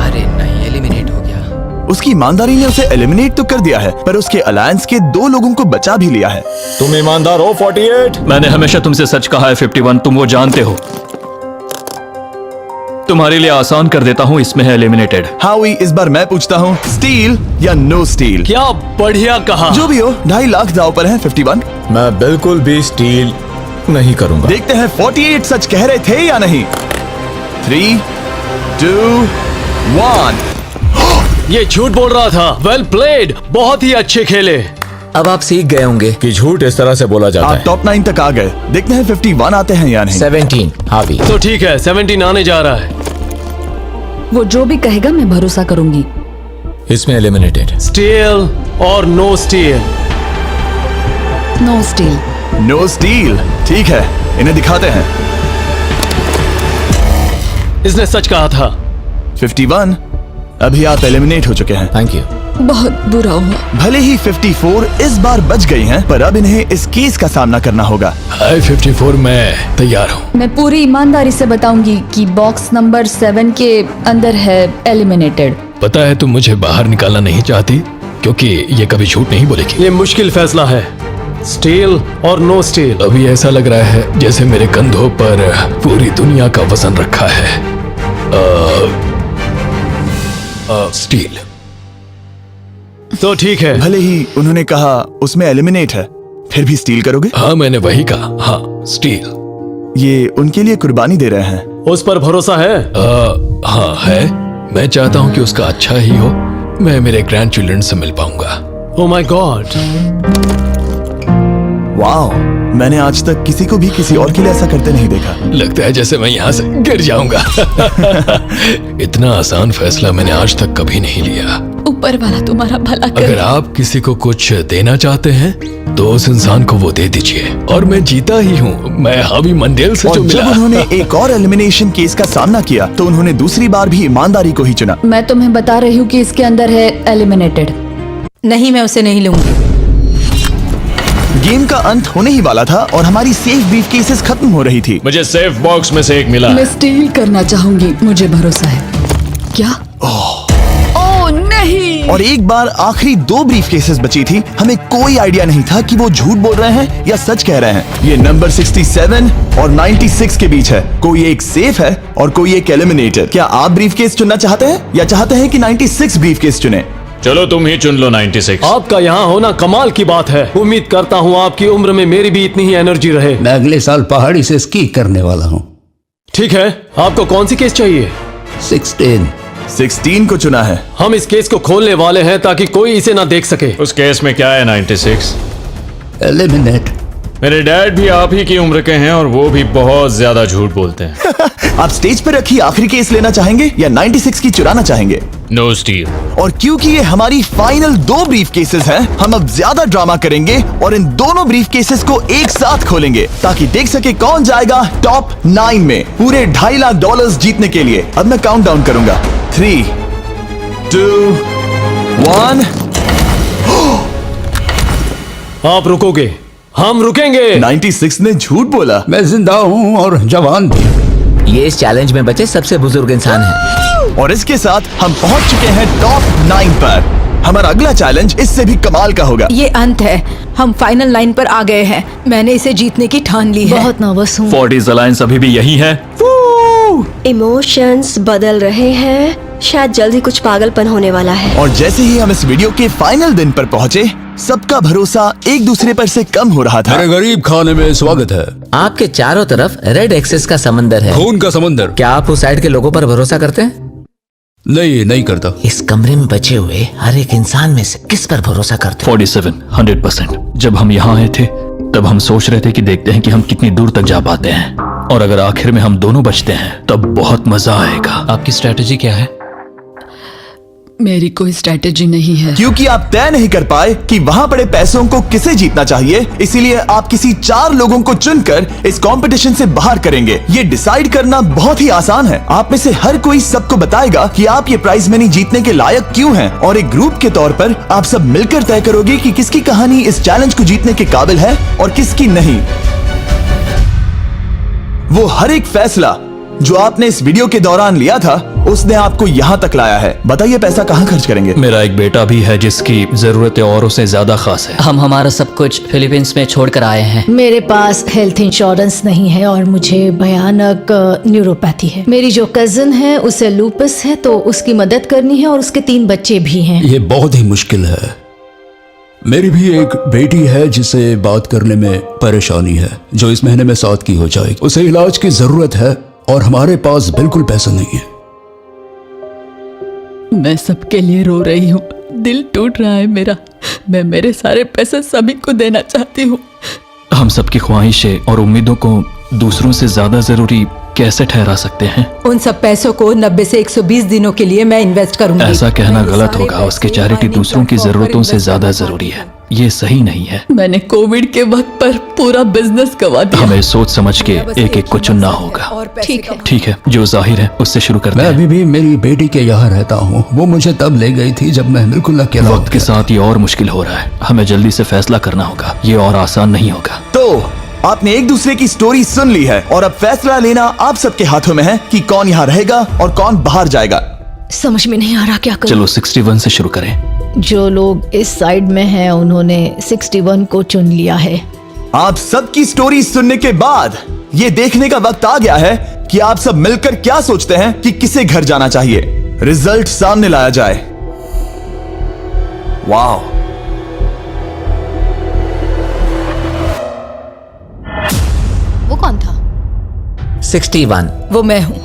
H: अरे नहीं, एलिमिनेट हो गया।
A: उसकी ईमानदारी ने उसे एलिमिनेट तो कर दिया है, पर उसके अलायंस के 2 लोगों को बचा भी लिया है।
D: तुम ईमानदार हो 48। मैंने हमेशा तुमसे सच कहा है 51, तुम वो जानते हो। तुम्हारे लिए आसान कर देता हूँ, इसमें है एलिमिनेटेड।
A: हाउई, इस बार मैं पूछता हूँ, स्टील या नो स्टील?
K: क्या बढ़िया कहा।
A: जो भी हो, 2.5 लाख दांव पर है 51।
M: मैं बिल्कुल भी स्टील नहीं करूंगा।
A: देखते हैं 48 सच कह रहे थे या नहीं। 3, 2, 1।
K: ये झूठ बोल रहा था। वेल प्लेड, बहुत ही अच्छे खेले।
H: अब आप सीख गए होंगे
M: कि झूठ इस तरह से बोला जाता
A: आप
M: है।
A: टॉप 9 तक आ गए। देखते हैं 51 आते हैं या नहीं।
H: 17 हावी।
K: तो ठीक है, 17 आने जा रहा है।
F: वो जो भी कहेगा मैं भरोसा करूंगी।
M: इसमें एलिमिनेटेड।
K: स्टील और no steal.
F: No steal.
A: No steal. ठीक है, इन्हें दिखाते हैं।
K: इसने सच कहा था।
A: 51, अभी आप एलिमिनेट हो चुके हैं।
M: Thank you.
F: बहुत बुरा हुआ।
A: भले ही 54 इस बार बच गई हैं, पर अब इन्हें इस केस का सामना करना होगा।
B: हाय 54, मैं तैयार हूँ।
F: मैं पूरी ईमानदारी से बताऊंगी कि बॉक्स नंबर 7 के अंदर है एलिमिनेटेड।
B: पता है तुम मुझे बाहर निकालना नहीं चाहती, क्योंकि ये कभी झूठ नहीं बोलेगी।
K: ये मुश्किल फैसला है, स्टील और नो स्टील।
B: अभी ऐसा लग रहा है जैसे मेरे कंधों पर पूरी दुनिया का वजन रखा है। स्टील।
K: तो ठीक है।
A: भले ही उन्होंने कहा उसमें एलिमिनेट है, फिर भी स्टील करोगे?
B: हाँ, मैंने वही कहा। हाँ, स्टील।
A: ये उनके लिए कुर्बानी दे रहे हैं।
K: उस पर भरोसा है?
B: हाँ है। मैं चाहता हूँ कि उसका अच्छा ही हो। मैं मेरे ग्रैंड चिल्ड्रन से मिल पाऊंगा।
K: ओह माय गॉड।
A: वाओ, मैंने आज तक किसी को भी किसी और के लिए ऐसा करते नहीं देखा।
B: लगता है जैसे मैं यहाँ से गिर जाऊंगा। इतना आसान फैसला मैंने आज तक कभी नहीं लिया।
F: ऊपर वाला तुम्हारा भला करे।
B: अगर आप किसी को कुछ देना चाहते हैं तो उस इंसान को वो दे दीजिए। और मैं जीता ही हूँ। मैं हावी मंडेल से
A: और
B: जो
A: जब
B: मिला।
A: उन्होंने एक और एलिमिनेशन केस का सामना किया तो उन्होंने दूसरी बार भी ईमानदारी को ही चुना।
F: मैं तुम्हें बता रही हूँ कि इसके अंदर है एलिमिनेटेड।
L: नहीं, मैं उसे नहीं लूंगी।
A: गेम का अंत होने ही वाला था और हमारी सेफ ब्रीफ केसेस खत्म हो रही थी।
M: मुझे सेफ बॉक्स में से एक मिला।
F: मैं स्टील करना चाहूंगी, मुझे भरोसा है। क्या? ओह नहीं।
A: और एक बार आखिरी 2 ब्रीफ केसेस बची थी। हमें कोई आइडिया नहीं था कि वो झूठ बोल रहे हैं या सच कह रहे हैं। ये नंबर 67 और 96 के बीच है। कोई एक सेफ है और कोई एक एलिमिनेटेड। क्या आप ब्रीफ केस चुनना चाहते हैं या चाहते हैं कि 96 ब्रीफ केस चुने?
M: चलो तुम ही चुन लो 96।
K: आपका यहाँ होना कमाल की बात है। उम्मीद करता हूँ आपकी उम्र में मेरी भी इतनी ही एनर्जी रहे।
J: मैं अगले साल पहाड़ी से स्की करने वाला हूँ।
K: ठीक है, आपको कौन सी केस चाहिए?
A: 16 को चुना है।
K: हम इस केस को खोलने वाले हैं ताकि कोई इसे ना देख सके।
M: उस केस में क्या है 96?
J: एलिमिनेट।
M: मेरे डैड भी आप ही की उम्र के हैं और वो भी बहुत ज्यादा झूठ बोलते हैं।
A: आप स्टेज पर रखी आखिरी केस लेना चाहेंगे या 96 की चुराना चाहेंगे?
M: No steal.
A: और क्योंकि ये हमारी फाइनल 2 ब्रीफ केसेस हैं, हम अब ज्यादा ड्रामा करेंगे और इन दोनों ब्रीफ केसेस को एक साथ खोलेंगे ताकि देख सके कौन जाएगा टॉप 9 में पूरे $2.5 लाख जीतने के लिए। अब मैं काउंट डाउन करूंगा। 3, 2, 1।
K: आप रुकोगे, हम रुकेंगे।
A: 96 ने झूठ बोला।
J: मैं जिंदा हूँ और जवान भी।
H: ये इस चैलेंज में बचे सबसे बुजुर्ग इंसान है।
A: और इसके साथ हम पहुंच चुके हैं टॉप 9 पर। हमारा अगला चैलेंज इससे भी कमाल का होगा।
L: ये अंत है, हम फाइनल लाइन पर आ गए हैं। मैंने इसे जीतने की ठान ली है।
G: बहुत नर्वस हूँ।
D: 40s अलायंस अभी भी यही है।
E: इमोशंस बदल रहे हैं, शायद जल्द ही कुछ पागलपन होने वाला है।
A: और जैसे ही हम इस वीडियो के फाइनल दिन पर पहुंचे, सबका भरोसा एक दूसरे पर से कम हो रहा था।
J: मेरे गरीब खाने में स्वागत है।
H: आपके चारों तरफ रेड एक्सेस का समंदर है,
J: खून का समंदर।
H: क्या आप उस साइड के लोगों पर भरोसा करते हैं?
J: नहीं करता।
H: इस कमरे में बचे हुए हर एक इंसान में से किस पर भरोसा करते हैं?
D: 47 100%। जब हम यहाँ आए थे तब हम सोच रहे थे कि देखते हैं कि हम कितनी दूर तक जा पाते हैं, और अगर आखिर में हम दोनों बचते हैं तब बहुत मजा आएगा।
B: आपकी स्ट्रेटेजी क्या है?
F: मेरी कोई स्ट्रेटेजी नहीं है।
A: क्योंकि आप तय नहीं कर पाए कि वहां पड़े पैसों को किसे जीतना चाहिए, इसीलिए आप किसी 4 लोगों को चुनकर इस कंपटीशन से बाहर करेंगे। ये डिसाइड करना बहुत ही आसान है। आप में से हर कोई सबको बताएगा कि आप ये प्राइज मनी जीतने के लायक क्यों हैं, और एक ग्रुप के तौर पर आप सब मिलकर तय करोगे कि किसकी कहानी इस चैलेंज को जीतने के काबिल है और किसकी नहीं। वो हर एक फैसला जो आपने इस वीडियो के दौरान लिया था, उसने आपको यहाँ तक लाया है। बताइए पैसा कहाँ खर्च करेंगे?
D: मेरा एक बेटा भी है जिसकी जरूरतें औरों से ज्यादा खास है।
H: हम हमारा सब कुछ फिलीपींस में छोड़कर आए हैं।
G: मेरे पास हेल्थ इंश्योरेंस नहीं है और मुझे भयानक न्यूरोपैथी है। मेरी जो कजिन है उसे लूपस है, तो उसकी मदद करनी है, और उसके 3 बच्चे भी हैं।
J: ये बहुत ही मुश्किल है। मेरी भी एक बेटी है जिसे बात करने में परेशानी है, जो इस महीने में 7 की हो जाएगी। उसे इलाज की जरूरत है और हमारे पास बिल्कुल पैसा नहीं है।
F: मैं सबके लिए रो रही हूँ, दिल टूट रहा है मेरा। मैं मेरे सारे पैसे सभी को देना चाहती हूँ।
D: हम सबकी ख्वाहिशें और उम्मीदों को दूसरों से ज्यादा जरूरी कैसे ठहरा सकते हैं?
L: उन सब पैसों को 90 से 120 दिनों के लिए मैं इन्वेस्ट करूंगी।
D: ऐसा कहना गलत होगा। उसकी चैरिटी दूसरों की जरूरतों से ज्यादा जरूरी है। ये सही नहीं है।
F: मैंने कोविड के वक्त पर पूरा बिजनेस गवा दिया।
D: हमें सोच समझ के एक एक को चुनना होगा। ठीक है, जो जाहिर है उससे शुरू करते हैं।
J: मैं अभी भी मेरी बेटी के यहाँ रहता हूँ। वो मुझे तब ले गई थी जब मैं बिल्कुल अकेला
D: वक्त के साथ ये और मुश्किल हो रहा है। हमें जल्दी से फैसला करना होगा। ये और आसान नहीं होगा।
A: तो आपने एक दूसरे की स्टोरी सुन ली है, और अब फैसला लेना आप सबके हाथों में है कि कौन यहाँ रहेगा और कौन बाहर जाएगा।
G: समझ में नहीं आ रहा क्या करूं।
D: चलो 61 से शुरू करें।
G: जो लोग इस साइड में हैं उन्होंने 61 को चुन लिया है।
A: आप सबकी स्टोरी सुनने के बाद ये देखने का वक्त आ गया है कि आप सब मिलकर क्या सोचते हैं कि किसे घर जाना चाहिए। रिजल्ट सामने लाया जाए। वाह,
L: वो कौन था?
H: 61।
L: वो मैं हूँ।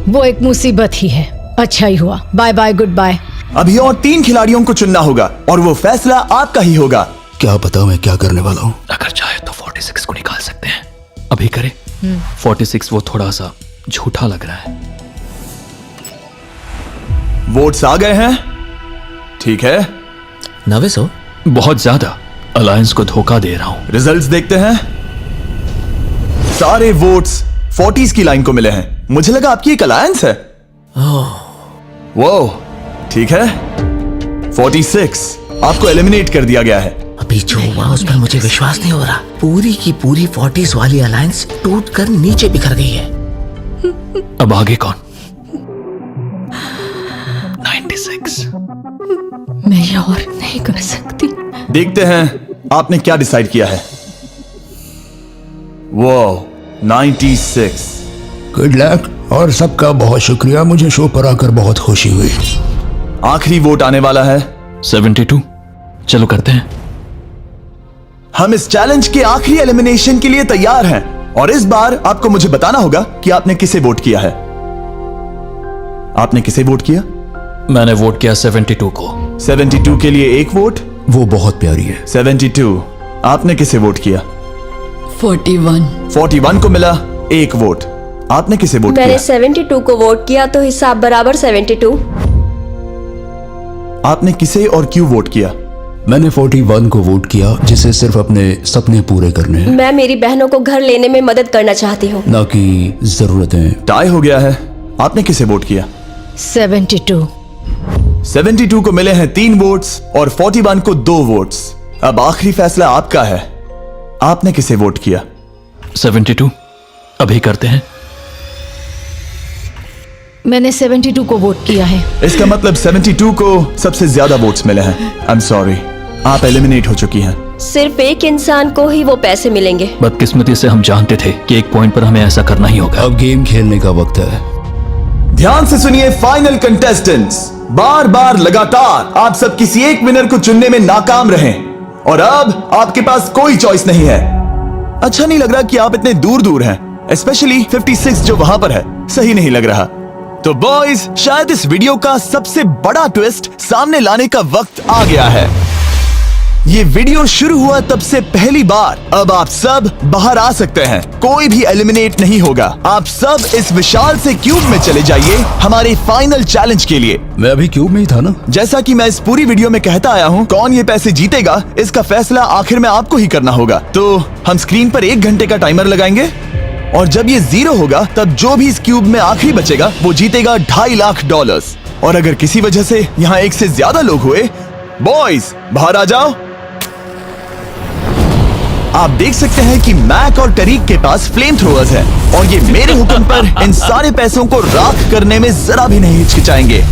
G: वो एक मुसीबत ही है। अच्छा ही हुआ। Bye bye, good bye.
A: अभी और 3 खिलाड़ियों को चुनना होगा और वो फैसला आपका ही होगा।
J: क्या पता मैं क्या करने वाला हूँ।
D: अगर चाहे तो 46 को निकाल सकते हैं। अभी करें। 46 वो थोड़ा सा झूठा लग रहा है।
A: वोट्स आ गए हैं। ठीक है।
H: 900?
D: बहुत ज्यादा। अलायंस को धोखा दे रहा हूं।
A: रिजल्ट्स देखते हैं। सारे वोट्स 40s की लाइन को मिले हैं। मुझे लगा आपकी एक अलायंस है। वो ठीक है। 46 आपको एलिमिनेट कर दिया गया है।
H: अभी जो हुआ उस पर मुझे विश्वास नहीं हो रहा। पूरी की पूरी 40s वाली अलायंस टूटकर नीचे बिखर गई है।
D: अब आगे कौन? 96।
F: मैं ये और नहीं कर सकती।
A: देखते हैं आपने क्या डिसाइड किया है। वो 96।
J: गुड लक और सबका बहुत शुक्रिया। मुझे शो पर आकर बहुत खुशी हुई।
A: आखिरी वोट आने वाला है।
D: 72। चलो करते हैं।
A: हम इस चैलेंज के आखिरी एलिमिनेशन के लिए तैयार हैं, और इस बार आपको मुझे बताना होगा कि आपने किसे वोट किया है। आपने किसे वोट किया?
D: मैंने वोट किया 72 को।
A: 72 के लिए एक वोट।
J: वो बहुत प्यारी है।
A: 72। आपने किसे वोट किया?
F: 41।
A: 41 को मिला एक वोट। आपने किसे वोट किया?
E: मैंने 72 को वोट किया, तो हिसाब बराबर 72।
A: आपने किसे और क्यों वोट किया?
J: मैंने 41 को वोट किया, जिसे सिर्फ अपने सपने पूरे करने हैं,
E: मैं मेरी बहनों को घर लेने में मदद करना चाहती हूँ,
J: ना कि जरूरतें।
A: टाई हो गया है। आपने किसे वोट किया?
G: 72।
A: 72 को मिले हैं 3 वोट्स और 41 को 2 वोट्स। अब आखिरी फैसला आपका है। आपने किसे वोट किया?
D: 72। अभी करते हैं।
G: मैंने 72 को वोट किया है।
A: इसका मतलब 72 को सबसे ज्यादा वोट्स मिले हैं। आई एम सॉरी, आप एलिमिनेट हो चुकी हैं।
E: सिर्फ एक इंसान को ही वो पैसे मिलेंगे।
D: बदकिस्मती से हम जानते थे कि एक पॉइंट पर हमें ऐसा करना ही होगा।
J: अब गेम खेलने का वक्त है।
A: ध्यान से सुनिए फाइनल कंटेस्टेंट्स, बार बार लगातार आप सब किसी एक विनर को चुनने में नाकाम रहे और अब आपके पास कोई चॉइस नहीं है। अच्छा नहीं लग रहा कि आप इतने दूर दूर हैं, स्पेशली 56 जो वहां पर है। सही नहीं लग रहा। तो बॉयज, शायद इस वीडियो का सबसे बड़ा ट्विस्ट सामने लाने का वक्त आ गया है। ये वीडियो शुरू हुआ तब से पहली बार। अब आप सब बाहर आ सकते हैं, कोई भी एलिमिनेट नहीं होगा। आप सब इस विशाल से क्यूब में चले जाइए हमारे फाइनल चैलेंज के लिए।
J: मैं अभी क्यूब में ही था ना।
A: जैसा कि मैं इस पूरी वीडियो में कहता आया हूँ, कौन ये पैसे जीतेगा इसका फैसला आखिर में आपको ही करना होगा। तो हम स्क्रीन पर 1 घंटे का टाइमर लगाएंगे और जब ये 0 होगा तब जो भी इस क्यूब में आखिरी बचेगा वो जीतेगा $2.5 लाख। और अगर किसी वजह से यहाँ 1 से ज्यादा लोग हुए, बॉयज बाहर आ जाओ। आप देख सकते हैं कि मैक और टरीक के पास फ्लेम थ्रोअर्स है और ये मेरे हुक्म पर इन सारे पैसों को राख करने में जरा भी नहीं हिचकिचाएंगे।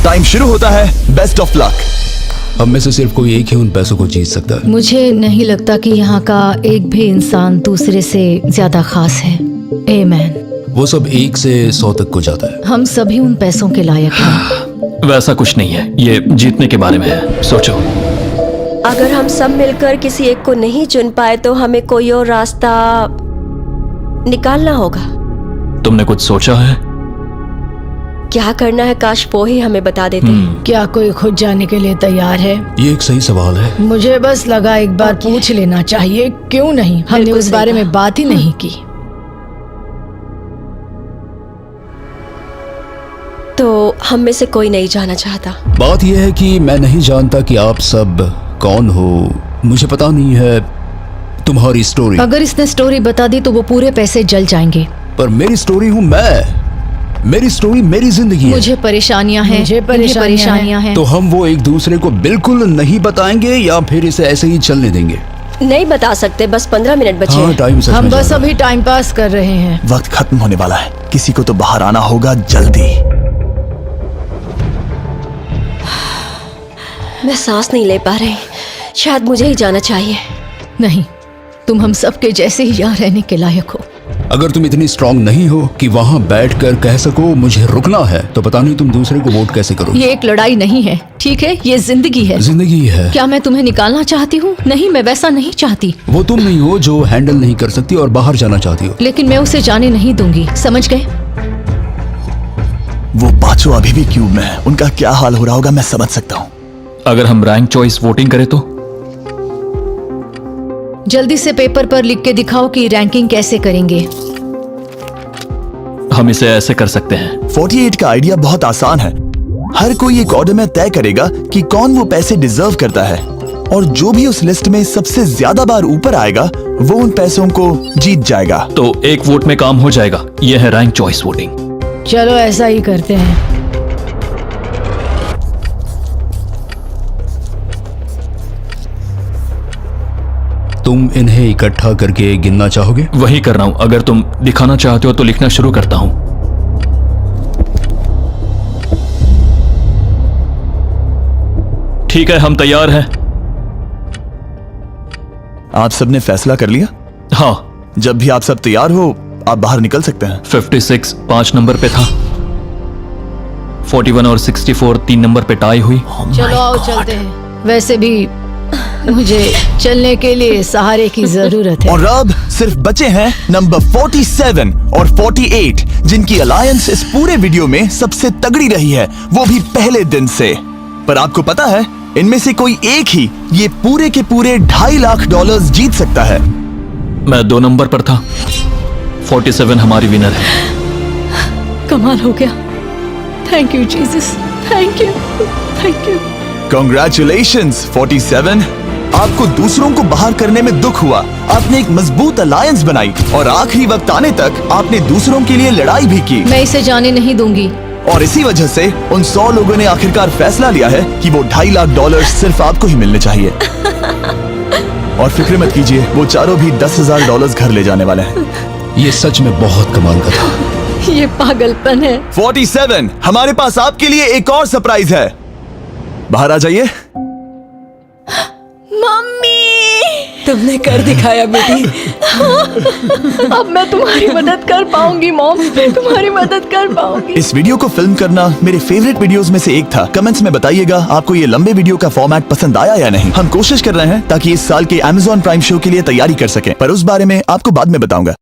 A: टाइम शुरू होता है। Best of luck.
J: अब में से सिर्फ कोई एक ही उन पैसों को जीत सकता है।
G: मुझे नहीं लगता कि यहाँ का एक भी इंसान दूसरे से ज्यादा खास है। आमीन।
J: वो सब 1 से 100 तक को जाता है।
G: हम सभी उन पैसों के लायक हैं।
D: वैसा कुछ नहीं है, ये जीतने के बारे में है। सोचो,
E: अगर हम सब मिलकर किसी एक को नहीं चुन पाए तो हमें कोई और रास्ता निकालना होगा।
D: तुमने कुछ सोचा है?
E: क्या करना है, काश वो ही हमें बता देते।
G: क्या कोई खुद जाने के लिए तैयार है?
J: ये एक सही सवाल है।
G: मुझे बस लगा एक बार पूछ लेना चाहिए। क्यों नहीं? हमने उस बारे में बात ही नहीं की।
E: तो हम में से कोई नहीं जाना चाहता।
J: बात यह है कि मैं नहीं जानता कि आप सब कौन हो। मुझे पता नहीं है तुम्हारी स्टोरी।
G: अगर इसने स्टोरी बता दी तो वो पूरे पैसे जल जाएंगे।
J: पर मेरी स्टोरी हूँ मैं। मेरी स्टोरी मेरी जिंदगी है।
G: मुझे परेशानियां हैं। मुझे परेशानियां हैं।
J: तो हम वो एक दूसरे को बिल्कुल नहीं बताएंगे या फिर इसे ऐसे ही चलने देंगे?
E: नहीं बता सकते, बस 15 मिनट बचे।
J: हाँ, टाइम सच में
G: हम बस
J: जा रहा
G: अभी टाइम पास कर रहे हैं।
A: वक्त खत्म होने वाला है, किसी को तो बाहर आना होगा जल्दी।
E: मैं सांस नहीं ले पा रही, शायद मुझे ही जाना चाहिए।
G: नहीं, तुम हम सब के जैसे ही यहाँ रहने के लायक हो।
J: अगर तुम इतनी स्ट्रांग नहीं हो कि वहाँ बैठकर कह सको मुझे रुकना है, तो पता नहीं तुम दूसरे को वोट कैसे करोगे।
G: ये एक लड़ाई नहीं है, ठीक है? ये जिंदगी है।
J: जिंदगी है।
G: क्या मैं तुम्हें निकालना चाहती हूँ? नहीं, मैं वैसा नहीं चाहती।
J: वो तुम नहीं हो जो हैंडल नहीं कर सकती और बाहर जाना चाहती हो।
G: लेकिन मैं उसे जाने नहीं दूंगी, समझ गए?
A: वो पांचों अभी भी क्यूब में है, उनका क्या हाल हो रहा होगा मैं समझ सकता हूँ।
D: अगर हम रैंक चॉइस वोटिंग करें तो?
G: जल्दी से पेपर पर लिख के दिखाओ कि रैंकिंग कैसे करेंगे।
D: हम इसे ऐसे कर सकते हैं।
A: 48 का आइडिया बहुत आसान है। हर कोई एक ऑर्डर में तय करेगा कि कौन वो पैसे डिजर्व करता है और जो भी उस लिस्ट में सबसे ज्यादा बार ऊपर आएगा वो उन पैसों को जीत जाएगा।
D: तो एक वोट में काम हो जाएगा। यह है रैंक चॉइस वोटिंग।
G: चलो ऐसा ही करते हैं।
J: तुम इन्हें इकट्ठा करके गिनना चाहोगे?
D: वही कर रहा हूं। अगर तुम दिखाना चाहते हो तो लिखना शुरू करता हूं। ठीक है, हम तैयार हैं।
A: आप सबने फैसला कर लिया?
D: हाँ।
A: जब भी आप सब तैयार हो आप बाहर निकल सकते हैं।
D: 56 5 नंबर पे था। 41 और 64 3 नंबर पे टाई हुई।
G: चलो आओ चलते हैं। वैसे भी मुझे चलने के लिए सहारे की जरूरत है।
A: और अब सिर्फ बचे हैं नंबर 47 और 48 जिनकी अलायंस इस पूरे वीडियो में सबसे तगड़ी रही है, वो भी पहले दिन से। पर आपको पता है इनमें से कोई एक ही ये पूरे के पूरे $2.5 लाख जीत सकता है।
D: मैं 2 नंबर पर था। 47 हमारी विनर है।
G: कमाल हो गया। Thank you Jesus, thank you, thank you.
A: Congratulations 47। आपको दूसरों को बाहर करने में दुख हुआ, आपने एक मजबूत अलायंस बनाई और आखिरी वक्त आने तक आपने दूसरों के लिए लड़ाई भी की।
G: मैं इसे जाने नहीं दूंगी।
A: और इसी वजह से उन 100 लोगों ने आखिरकार फैसला लिया है कि वो $2.5 लाख सिर्फ आपको ही मिलने चाहिए। और फिक्र मत कीजिए, वो चारों भी $10,000 घर ले जाने वाले हैं।
J: ये सच में बहुत कमाल का था।
G: ये पागलपन है।
A: 47 हमारे पास आपके लिए एक और सरप्राइज है। बाहर आ जाइए।
F: मम्मी
G: तुमने कर दिखाया बेटी। अब मैं तुम्हारी मदद कर पाऊंगी मॉम, मैं तुम्हारी मदद कर पाऊंगी।
A: इस वीडियो को फिल्म करना मेरे फेवरेट वीडियोस में से एक था। कमेंट्स में बताइएगा आपको ये लंबे वीडियो का फॉर्मेट पसंद आया या नहीं। हम कोशिश कर रहे हैं ताकि इस साल के Amazon प्राइम शो के लिए तैयारी कर सकें, पर उस बारे में आपको बाद में बताऊंगा।